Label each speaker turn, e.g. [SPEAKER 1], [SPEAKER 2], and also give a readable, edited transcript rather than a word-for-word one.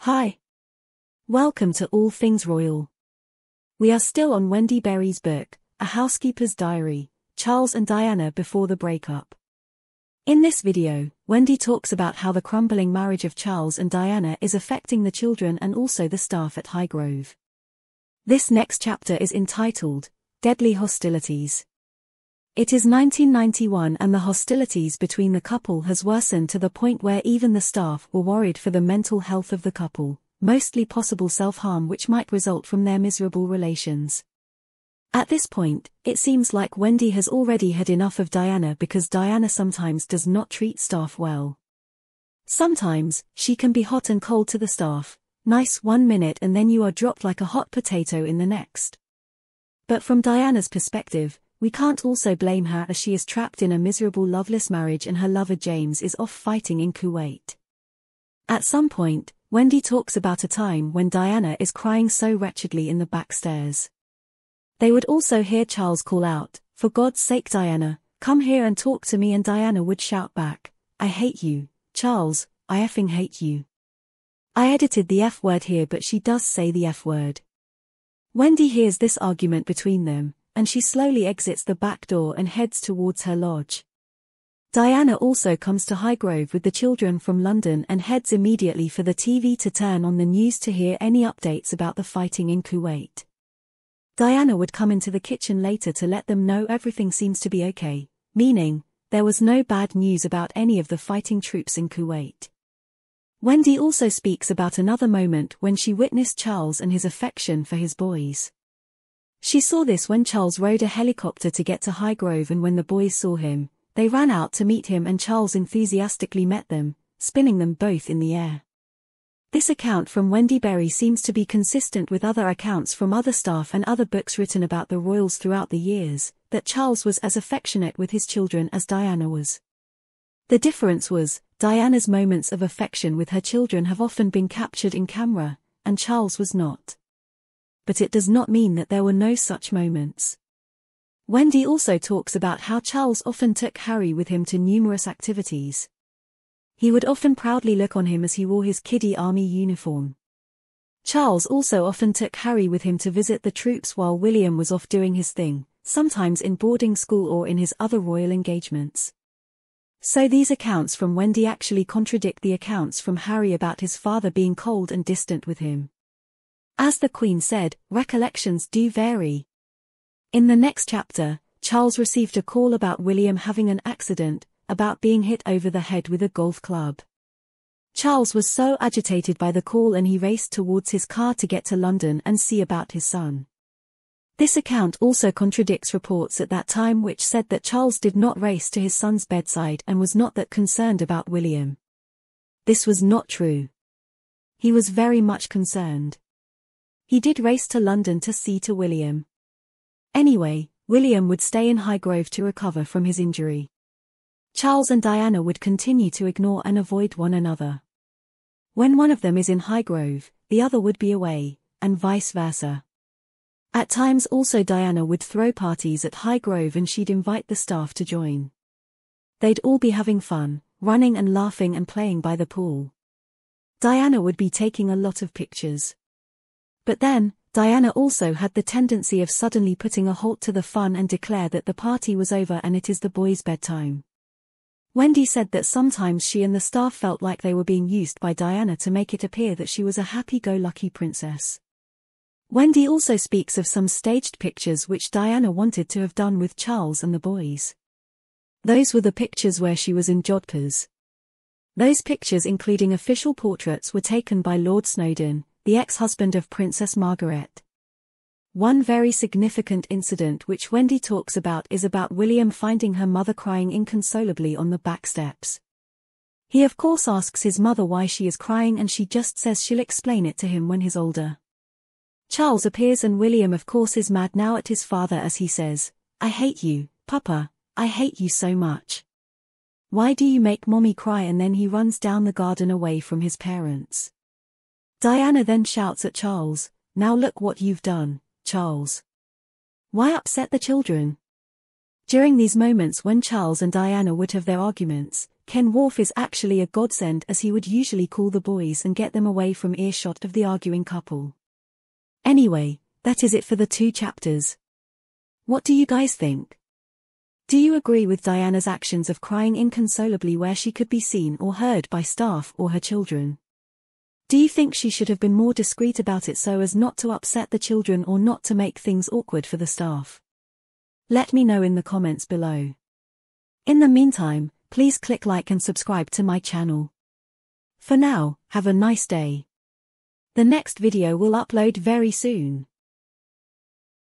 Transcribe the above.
[SPEAKER 1] Hi. Welcome to All Things Royal. We are still on Wendy Berry's book, A Housekeeper's Diary, Charles and Diana Before the Breakup. In this video, Wendy talks about how the crumbling marriage of Charles and Diana is affecting the children and also the staff at Highgrove. This next chapter is entitled, Deadly Hostilities. It is 1991 and the hostilities between the couple has worsened to the point where even the staff were worried for the mental health of the couple, mostly possible self-harm which might result from their miserable relations. At this point, it seems like Wendy has already had enough of Diana because Diana sometimes does not treat staff well. Sometimes, she can be hot and cold to the staff, nice 1 minute and then you are dropped like a hot potato in the next. But from Diana's perspective, we can't also blame her as she is trapped in a miserable loveless marriage and her lover James is off fighting in Kuwait. At some point, Wendy talks about a time when Diana is crying so wretchedly in the back stairs. They would also hear Charles call out, "For God's sake Diana, come here and talk to me," and Diana would shout back, "I hate you, Charles, I effing hate you." I edited the F word here but she does say the F word. Wendy hears this argument between them, and she slowly exits the back door and heads towards her lodge. Diana also comes to Highgrove with the children from London and heads immediately for the TV to turn on the news to hear any updates about the fighting in Kuwait. Diana would come into the kitchen later to let them know everything seems to be okay, meaning, there was no bad news about any of the fighting troops in Kuwait. Wendy also speaks about another moment when she witnessed Charles and his affection for his boys. She saw this when Charles rode a helicopter to get to Highgrove and when the boys saw him, they ran out to meet him and Charles enthusiastically met them, spinning them both in the air. This account from Wendy Berry seems to be consistent with other accounts from other staff and other books written about the royals throughout the years, that Charles was as affectionate with his children as Diana was. The difference was, Diana's moments of affection with her children have often been captured in camera, and Charles was not. But it does not mean that there were no such moments. Wendy also talks about how Charles often took Harry with him to numerous activities. He would often proudly look on him as he wore his kiddie army uniform. Charles also often took Harry with him to visit the troops while William was off doing his thing, sometimes in boarding school or in his other royal engagements. So these accounts from Wendy actually contradict the accounts from Harry about his father being cold and distant with him. As the Queen said, recollections do vary. In the next chapter, Charles received a call about William having an accident, about being hit over the head with a golf club. Charles was so agitated by the call and he raced towards his car to get to London and see about his son. This account also contradicts reports at that time which said that Charles did not race to his son's bedside and was not that concerned about William. This was not true. He was very much concerned. He did race to London to see to William. Anyway, William would stay in Highgrove to recover from his injury. Charles and Diana would continue to ignore and avoid one another. When one of them is in Highgrove, the other would be away, and vice versa. At times also Diana would throw parties at Highgrove and she'd invite the staff to join. They'd all be having fun, running and laughing and playing by the pool. Diana would be taking a lot of pictures. But then, Diana also had the tendency of suddenly putting a halt to the fun and declare that the party was over and it is the boys' bedtime. Wendy said that sometimes she and the staff felt like they were being used by Diana to make it appear that she was a happy-go-lucky princess. Wendy also speaks of some staged pictures which Diana wanted to have done with Charles and the boys. Those were the pictures where she was in jodhpurs. Those pictures including official portraits were taken by Lord Snowdon, the ex-husband of Princess Margaret. One very significant incident which Wendy talks about is about William finding her mother crying inconsolably on the back steps. He of course asks his mother why she is crying and she just says she'll explain it to him when he's older. Charles appears and William of course is mad now at his father as he says, "I hate you, Papa, I hate you so much. Why do you make Mommy cry?" and then he runs down the garden away from his parents. Diana then shouts at Charles, "Now look what you've done, Charles. Why upset the children?" During these moments when Charles and Diana would have their arguments, Ken Worf is actually a godsend, as he would usually call the boys and get them away from earshot of the arguing couple. Anyway, that is it for the 2 chapters. What do you guys think? Do you agree with Diana's actions of crying inconsolably where she could be seen or heard by staff or her children? Do you think she should have been more discreet about it so as not to upset the children or not to make things awkward for the staff? Let me know in the comments below. In the meantime, please click like and subscribe to my channel. For now, have a nice day. The next video will upload very soon.